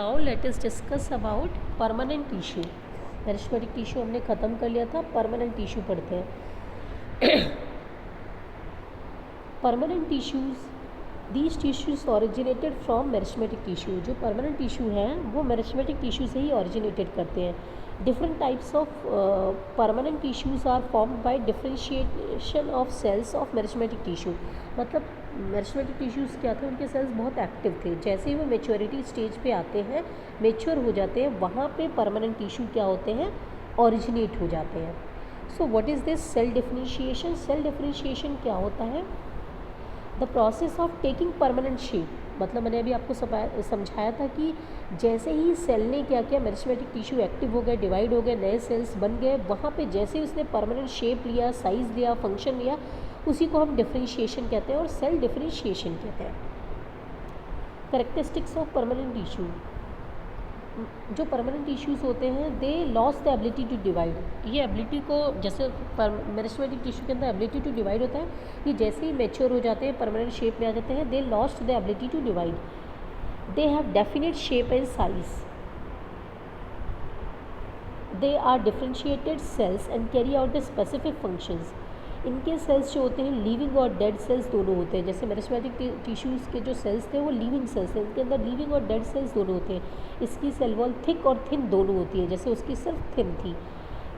Now let us discuss about permanent tissue. Meristematic tissue हमने ख़त्म कर लिया था, परमानेंट टिश्यू पढ़ते हैं। Permanent tissues, these tissues originated from meristematic tissue. जो परमानेंट टिश्यू हैं वो मेरिस्टेमेटिक टिश्यू से ही ओरिजिनेटेड करते हैं। Different types of permanent tissues are formed by differentiation of cells of meristematic tissue. मतलब मेरिस्टेमेटिक टिश्यूज़ क्या थे, उनके सेल्स बहुत एक्टिव थे। जैसे ही वो मेच्योरिटी स्टेज पे आते हैं, मेच्योर हो जाते हैं, वहाँ पे परमानेंट टिश्यू क्या होते हैं, ओरिजिनेट हो जाते हैं। So what is this cell differentiation? Cell differentiation क्या होता है? The process of taking permanent shape. मतलब मैंने अभी आपको समझाया था कि जैसे ही सेल ने क्या किया, मेरिस्टेमेटिक टिश्यू एक्टिव हो गए, डिवाइड हो गए, नए सेल्स बन गए, वहाँ पे जैसे ही उसने परमानेंट शेप लिया, साइज़ लिया, फंक्शन लिया, उसी को हम डिफरेंशिएशन कहते हैं और सेल डिफरेंशिएशन कहते हैं। Characteristics of permanent tissue. जो परमानेंट टिश्यूज़ होते हैं they loss the ability to divide. ये एबिलिटी को, जैसे मेरिस्टेमेटिक टिश्यू के अंदर एबिलिटी टू डिवाइड होता है, ये जैसे ही मैच्योर हो जाते हैं, परमानेंट शेप में आ जाते हैं, they lost the ability to divide. They have definite shape and size. They are differentiated cells and carry out the specific functions. इनके सेल्स जो होते हैं लिविंग और डेड सेल्स दोनों होते हैं। जैसे मेरिस्टेमेटिक टिश्यूज़ के जो सेल्स थे वो लिविंग सेल्स हैं, इनके अंदर लिविंग और डेड सेल्स दोनों होते हैं। इसकी सेल वॉल थिक और थिन दोनों होती है, जैसे उसकी सिर्फ थिन थी।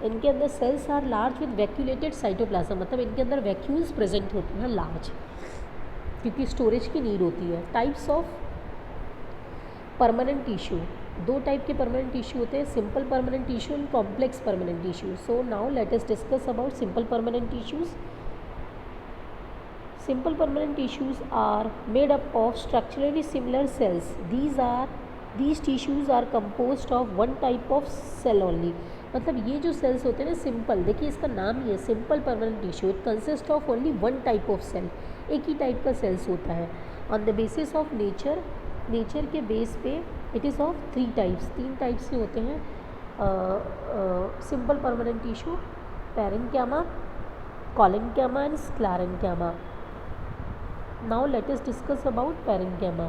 इनके अंदर cells are large with vacuolated cytoplasm. मतलब इनके अंदर वैक्यूल्स प्रेजेंट होती हैं लार्ज, क्योंकि स्टोरेज की नीड होती है। Types of permanent tissue. दो टाइप के परमानेंट टिश्यू होते हैं, simple permanent tissue and complex permanent tissue. So now let us discuss about simple permanent tissues. Simple permanent tissues are made up of structurally similar cells. These tissues are composed of one type of cell only. मतलब ये जो sales होते हैं ना, simple, देखिए इसका नाम ही है simple permanent tissue. It consist of only one type of cell, एक ही टाइप का सेल्स होता है। On the basis of nature के बेस पे it is of three types, तीन टाइप्स के होते हैं simple permanent tissue: parenchyma, collenchyma and sclerenchyma. Now let us discuss about parenchyma.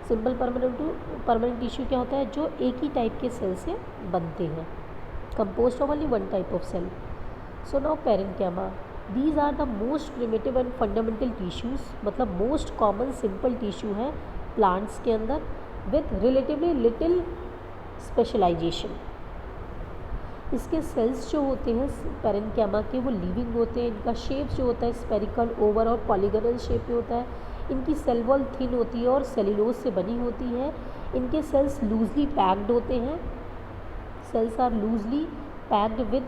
Simple permanent tissue क्या होता है? जो एक ही टाइप के सेल से बनते हैं, composed of only one type of cell. So now parenchyma, these are the most primitive and fundamental tissues. मतलब मोस्ट कॉमन सिंपल टिश्यू है प्लांट्स के अंदर, विथ रिलेटिवली लिटिल स्पेशलाइजेशन। इसके सेल्स जो होते हैं पैरेन्काइमा के, वो लिविंग होते हैं। इनका शेप जो होता है स्पेरिकल, ओवल और पॉलीगनल शेप में होता है। इनकी सेल वॉल थिन होती है और सेल्यूलोज से बनी होती है। इनके सेल्स लूजली पैक्ड होते हैं। Cells are loosely packed with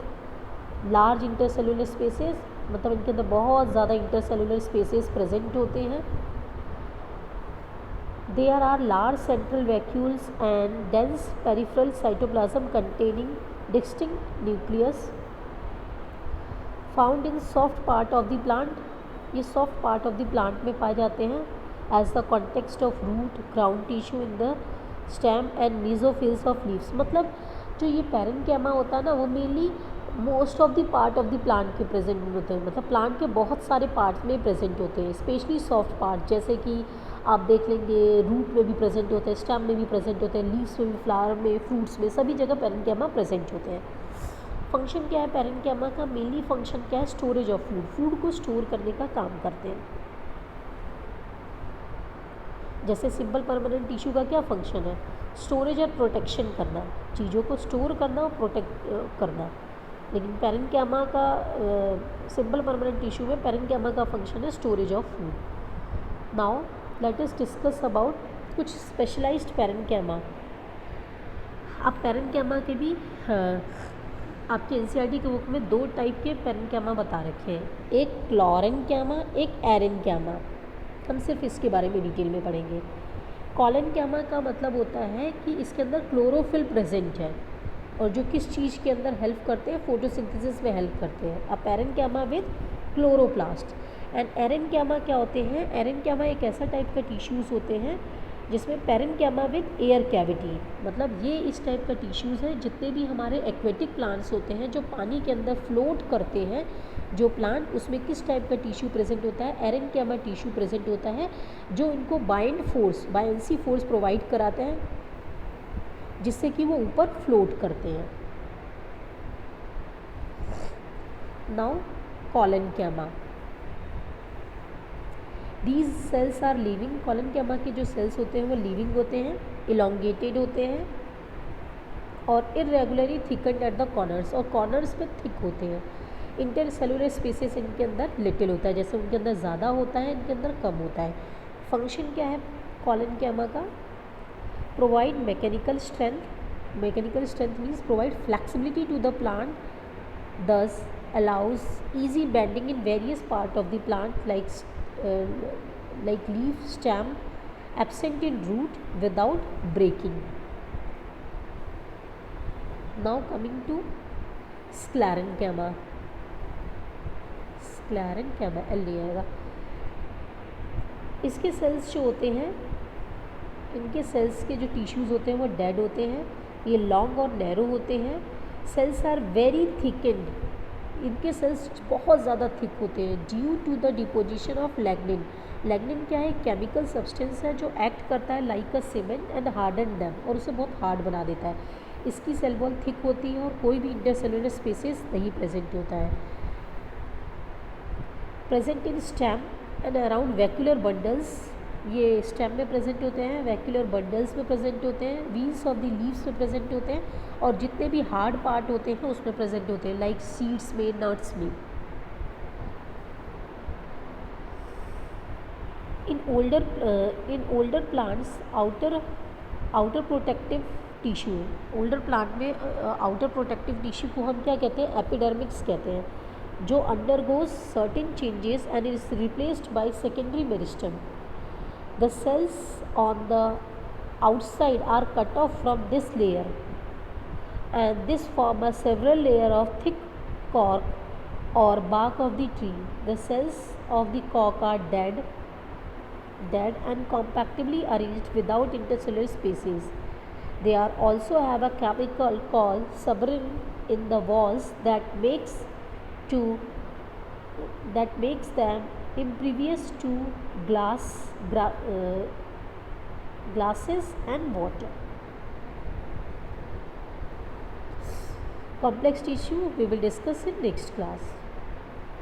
large intercellular spaces. मतलब इनके अंदर बहुत ज़्यादा इंटरसेलुलर स्पेसेस प्रेजेंट होते हैं। There are large central vacuoles and dense peripheral cytoplasm containing distinct nucleus found in soft part of the plant. ये soft part of the plant में पाए जाते हैं as the context of root, ground tissue in the stem and mesophils of leaves. मतलब जो ये parenchyma होता है ना, वो mainly most of the part of the plant के प्रेजेंट होते हैं। मतलब प्लांट के बहुत सारे पार्ट्स में प्रेजेंट होते हैं, स्पेशली सॉफ्ट पार्ट। जैसे कि आप देख लेंगे रूट में भी प्रेजेंट होते हैं, स्टेम में भी प्रेजेंट होते हैं, लीव्स में भी, फ्लावर में, फ्रूट्स में, सभी जगह पैरेन्काइमा प्रेजेंट होते हैं। फंक्शन क्या है पैरेन्काइमा का? मेनली फंक्शन क्या है? स्टोरेज ऑफ फूड, फूड को स्टोर करने का काम करते हैं। जैसे सिंपल परमानेंट टिश्यू का क्या फंक्शन है? स्टोरेज और प्रोटेक्शन करना, चीज़ों को स्टोर करना और प्रोटेक्ट करना। लेकिन पैरेन्काइमा का, सिंपल परमानेंट टिश्यू में पैरेन्काइमा का फंक्शन है storage of food. Now let us discuss about कुछ स्पेशलाइज्ड पैरेन्काइमा। आप पैरेन्काइमा के भी आपके एनसीईआरटी के बुक में दो टाइप के पैरेन्काइमा बता रखे हैं, एक क्लोरेन्काइमा, एक एरेन्काइमा। हम सिर्फ इसके बारे में डिटेल में पढ़ेंगे। कोलेन्काइमा का मतलब होता है कि इसके अंदर क्लोरोफिल प्रेजेंट है, और जो किस चीज़ के अंदर हेल्प करते हैं? फोटोसिंथेसिस में हेल्प करते हैं। अब पैरेन्काइमा विद क्लोरोप्लास्ट। एंड एरेन्काइमा क्या होते हैं? एरेन्काइमा एक ऐसा टाइप का टिश्यूज़ होते हैं जिसमें पैरेन्काइमा विद एयर कैविटी, मतलब ये इस टाइप का टिश्यूज़ है। जितने भी हमारे एक्वेटिक प्लांट्स होते हैं जो पानी के अंदर फ्लोट करते हैं, जो प्लांट, उसमें किस टाइप का टिश्यू प्रेजेंट होता है, एरेन्काइमा टिश्यू प्रेजेंट होता है, जो इनको बायंसी फोर्स प्रोवाइड कराते हैं, जिससे कि वो ऊपर फ्लोट करते हैं। Now collenchyma, these cells are living. Collenchyma के जो सेल्स होते हैं वो लिविंग होते हैं, इलोंगेटेड होते हैं और इरेगुलरली थिकन्ड एट द कॉर्नर्स, और कॉर्नर्स पे थिक होते हैं। इंटरसेलुलर स्पेसेस इनके अंदर लिटिल होता है, जैसे उनके अंदर ज़्यादा होता है, इनके अंदर कम होता है। फंक्शन क्या है कॉलेनकाइमा का? Provide mechanical strength. Mechanical strength means provide flexibility to the plant, thus allows easy bending in various part of the plant like leaf, stem, absent in root without breaking. Now coming to sclerenchyma, sclerenchyma L नहीं आएगा। इसके cells जो होते हैं, इनके sales के जो tissues होते हैं वो डेड होते हैं, ये लॉन्ग और नैरो होते हैं। सेल्स आर वेरी थिकेंड, इनके सेल्स बहुत ज़्यादा थिक होते हैं due to the deposition of lignin. Lignin क्या है? केमिकल सब्सटेंस है जो एक्ट करता है like a cement and harden them, और उसे बहुत हार्ड बना देता है। इसकी सेल वॉल थिक होती है और कोई भी इंटरसेलुलर स्पेसेस नहीं प्रेजेंट होता है। Present in stem and around vacuolar bundles, ये स्टेम में प्रेजेंट होते हैं, वैक्यूलर बंडल्स में प्रेजेंट होते हैं, वीन्स ऑफ द लीव्स में प्रेजेंट होते हैं, और जितने भी हार्ड पार्ट होते हैं उसमें प्रेजेंट होते हैं, लाइक सीड्स में, नट्स में। In older plants outer protective tissue, older plant में आउटर प्रोटेक्टिव टिश्यू को हम क्या कहते हैं? एपिडर्मिक्स कहते हैं, जो undergoes certain changes and is replaced by secondary meristem. The cells on the outside are cut off from this layer, and this form a several layer of thick cork or bark of the tree. The cells of the cork are dead and compactly arranged without intercellular spaces. They are also have a chemical called suberin in the walls that makes them impervious to glasses and water. Complex tissue we will discuss in next class.